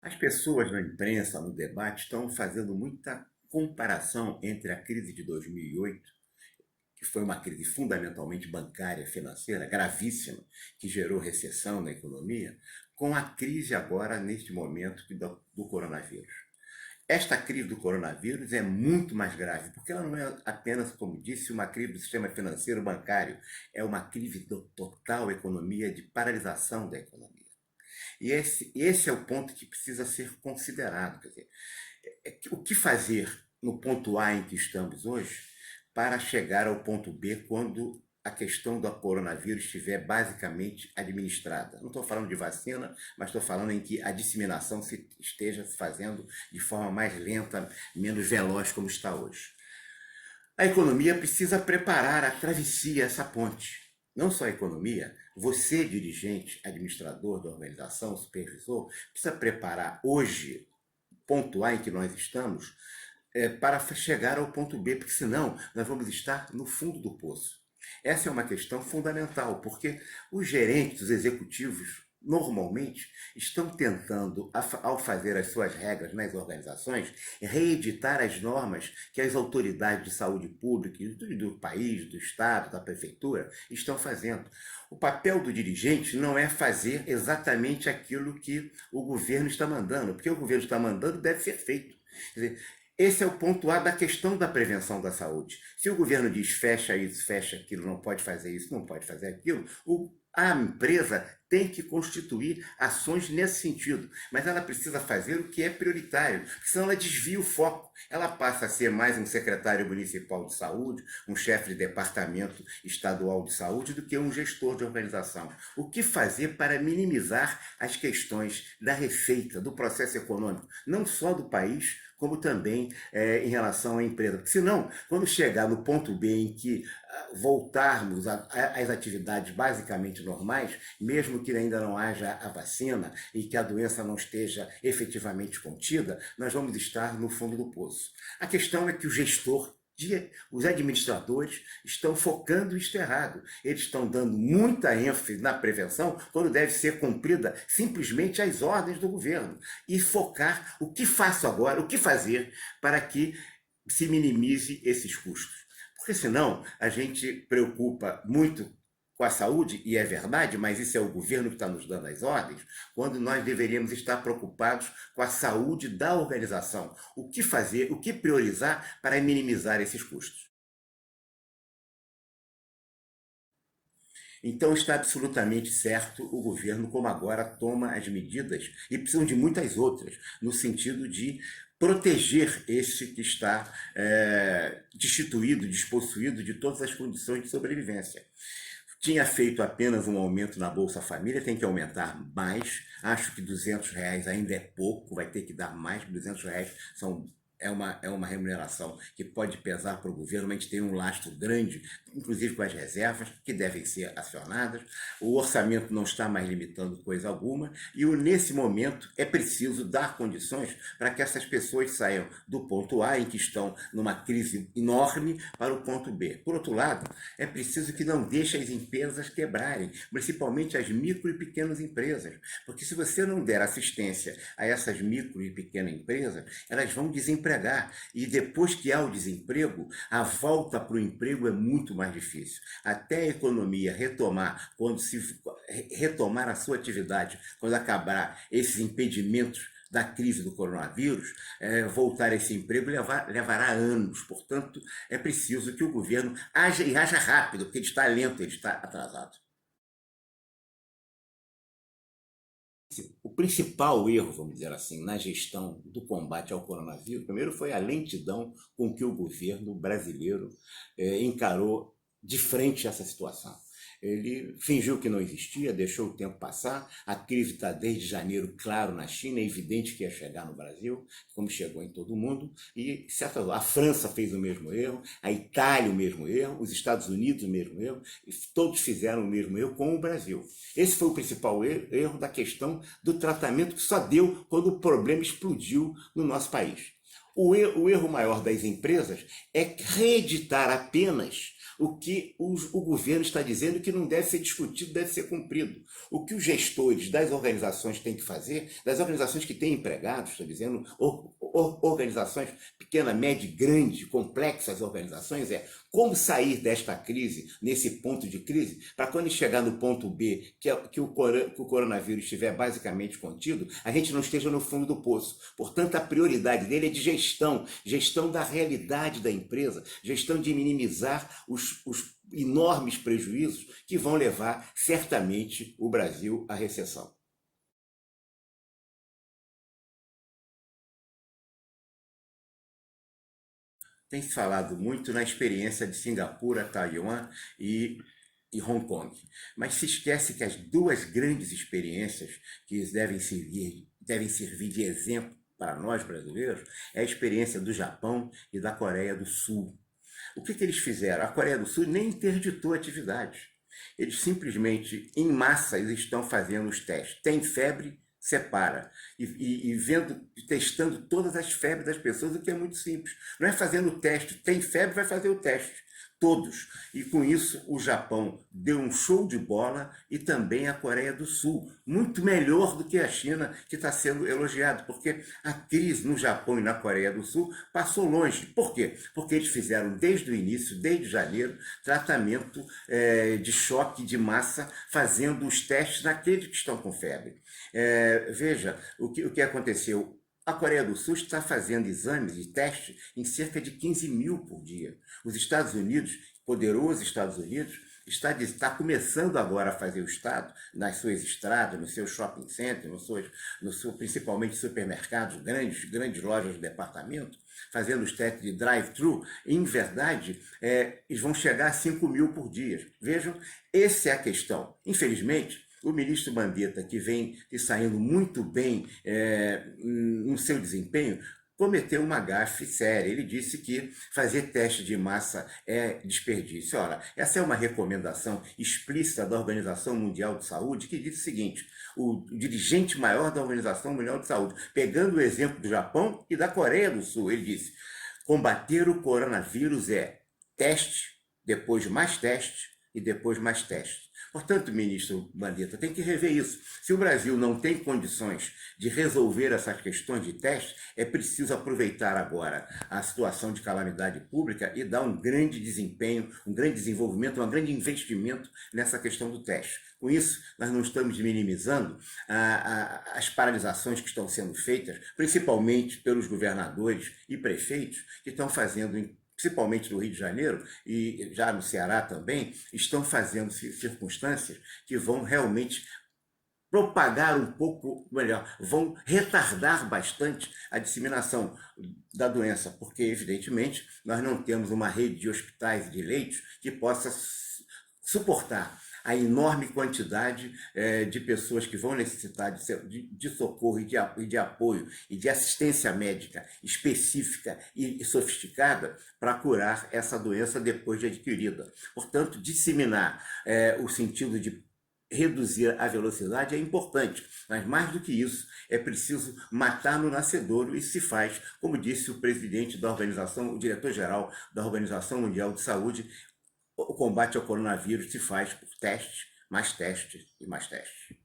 As pessoas na imprensa, no debate, estão fazendo muita comparação entre a crise de 2008, que foi uma crise fundamentalmente bancária, financeira, gravíssima, que gerou recessão na economia, com a crise agora, neste momento, do coronavírus. Esta crise do coronavírus é muito mais grave, porque ela não é apenas, como disse, uma crise do sistema financeiro bancário, é uma crise da total economia, de paralisação da economia. E esse é o ponto que precisa ser considerado. Quer dizer, o que fazer no ponto A em que estamos hoje para chegar ao ponto B quando a questão do coronavírus estiver basicamente administrada? Não estou falando de vacina, mas estou falando em que a disseminação esteja se fazendo de forma mais lenta, menos veloz como está hoje. A economia precisa preparar a travessia, essa ponte. Não só a economia, você, dirigente, administrador da organização, supervisor, precisa preparar hoje, ponto A em que nós estamos, para chegar ao ponto B, porque senão nós vamos estar no fundo do poço. Essa é uma questão fundamental, porque os gerentes, os executivos, normalmente estão tentando, ao fazer as suas regras nas organizações, reeditar as normas que as autoridades de saúde pública do país, do Estado, da prefeitura, estão fazendo. O papel do dirigente não é fazer exatamente aquilo que o governo está mandando, porque o governo está mandando deve ser feito. Quer dizer, esse é o ponto A da questão da prevenção da saúde. Se o governo diz fecha isso, fecha aquilo, não pode fazer isso, não pode fazer aquilo, a empresa tem que constituir ações nesse sentido, mas ela precisa fazer o que é prioritário, porque senão ela desvia o foco. Ela passa a ser mais um secretário municipal de saúde, um chefe de departamento estadual de saúde, do que um gestor de organização. O que fazer para minimizar as questões da receita, do processo econômico, não só do país, como também em relação à empresa. Porque senão, quando chegar no ponto B em que voltarmos às atividades basicamente normais, mesmo que ainda não haja a vacina e que a doença não esteja efetivamente contida, nós vamos estar no fundo do poço. A questão é que o gestor, os administradores estão focando isto errado. Eles estão dando muita ênfase na prevenção quando deve ser cumprida simplesmente as ordens do governo e focar o que faço agora, o que fazer para que se minimize esses custos. Porque senão a gente preocupa muito com a saúde, e é verdade, mas isso é o governo que está nos dando as ordens, quando nós deveríamos estar preocupados com a saúde da organização. O que fazer, o que priorizar para minimizar esses custos. Então está absolutamente certo o governo como agora toma as medidas, e precisam de muitas outras, no sentido de proteger esse que está destituído, despossuído de todas as condições de sobrevivência. Tinha feito apenas um aumento na Bolsa Família, tem que aumentar mais. Acho que R$ 200 ainda é pouco, vai ter que dar mais, R$ 200 é uma remuneração que pode pesar para o governo, mas a gente tem um lastro grande, inclusive com as reservas, que devem ser acionadas. O orçamento não está mais limitando coisa alguma, e nesse momento é preciso dar condições para que essas pessoas saiam do ponto A, em que estão numa crise enorme, para o ponto B. Por outro lado, é preciso que não deixe as empresas quebrarem, principalmente as micro e pequenas empresas, porque se você não der assistência a essas micro e pequenas empresas, elas vão desempregar, e depois que há o desemprego, a volta para o emprego é muito mais difícil. Até a economia retomar, quando se retomar a sua atividade, quando acabar esses impedimentos da crise do coronavírus, voltar a esse emprego levará anos. Portanto, é preciso que o governo haja e haja rápido, porque ele está lento, ele está atrasado. O principal erro, vamos dizer assim, na gestão do combate ao coronavírus, primeiro foi a lentidão com que o governo brasileiro encarou de frente essa situação. Ele fingiu que não existia, deixou o tempo passar. A crise está desde janeiro, claro, na China, é evidente que ia chegar no Brasil, como chegou em todo o mundo. E a França fez o mesmo erro, a Itália o mesmo erro, os Estados Unidos o mesmo erro, e todos fizeram o mesmo erro com o Brasil. Esse foi o principal erro da questão do tratamento, que só deu quando o problema explodiu no nosso país. O erro maior das empresas é reeditar apenas o que o governo está dizendo que não deve ser discutido, deve ser cumprido. O que os gestores das organizações têm que fazer, das organizações que têm empregados, estou dizendo, organizações pequena, média, grande, complexas organizações, é como sair desta crise, nesse ponto de crise, para quando chegar no ponto B, que o coronavírus estiver basicamente contido, a gente não esteja no fundo do poço. Portanto, a prioridade dele é de gestão, gestão da realidade da empresa, gestão de minimizar os enormes prejuízos que vão levar certamente o Brasil à recessão. Tem se falado muito na experiência de Singapura, Taiwan e, e Hong Kong, mas se esquece que as duas grandes experiências que devem servir de exemplo para nós brasileiros é a experiência do Japão e da Coreia do Sul. O que eles fizeram? A Coreia do Sul nem interditou atividades. Eles simplesmente, em massa, eles estão fazendo os testes. Tem febre, separa. E vendo, testando todas as febres das pessoas, o que é muito simples. Não é fazendo o teste. Tem febre, vai fazer o teste. Todos. E com isso, o Japão deu um show de bola e também a Coreia do Sul. Muito melhor do que a China, que está sendo elogiado, porque a crise no Japão e na Coreia do Sul passou longe. Por quê? Porque eles fizeram desde o início, desde janeiro, tratamento de choque de massa, fazendo os testes naqueles que estão com febre. Veja o que aconteceu. A Coreia do Sul está fazendo exames e testes em cerca de 15 mil por dia. Os Estados Unidos, poderoso Estados Unidos, está começando agora a fazer o Estado nas suas estradas, nos seus shopping centers, principalmente supermercados, grandes lojas de departamento, fazendo os testes de drive-thru. Em verdade, eles vão chegar a 5 mil por dia. Vejam, essa é a questão. Infelizmente, o ministro Mandetta, que vem saindo muito bem no seu desempenho, cometeu uma gafe séria. Ele disse que fazer teste de massa é desperdício. Ora, essa é uma recomendação explícita da Organização Mundial de Saúde, que diz o seguinte: o dirigente maior da Organização Mundial de Saúde, pegando o exemplo do Japão e da Coreia do Sul, ele disse: combater o coronavírus é teste, depois mais teste e depois mais teste. Portanto, ministro Mandetta, tem que rever isso. Se o Brasil não tem condições de resolver essas questões de teste, é preciso aproveitar agora a situação de calamidade pública e dar um grande desempenho, um grande desenvolvimento, um grande investimento nessa questão do teste. Com isso, nós não estamos minimizando as paralisações que estão sendo feitas, principalmente pelos governadores e prefeitos, que estão fazendo, principalmente no Rio de Janeiro e já no Ceará também, estão fazendo circunstâncias que vão realmente propagar um pouco, melhor, vão retardar bastante a disseminação da doença, porque, evidentemente, nós não temos uma rede de hospitais e de leitos que possa suportar a enorme quantidade de pessoas que vão necessitar de socorro e de apoio e de assistência médica específica e sofisticada para curar essa doença depois de adquirida. Portanto, disseminar o sentido de reduzir a velocidade é importante, mas mais do que isso, é preciso matar no nascedouro. E se faz, como disse o presidente da organização, o diretor-geral da Organização Mundial de Saúde: o combate ao coronavírus se faz por teste, mais teste e mais teste.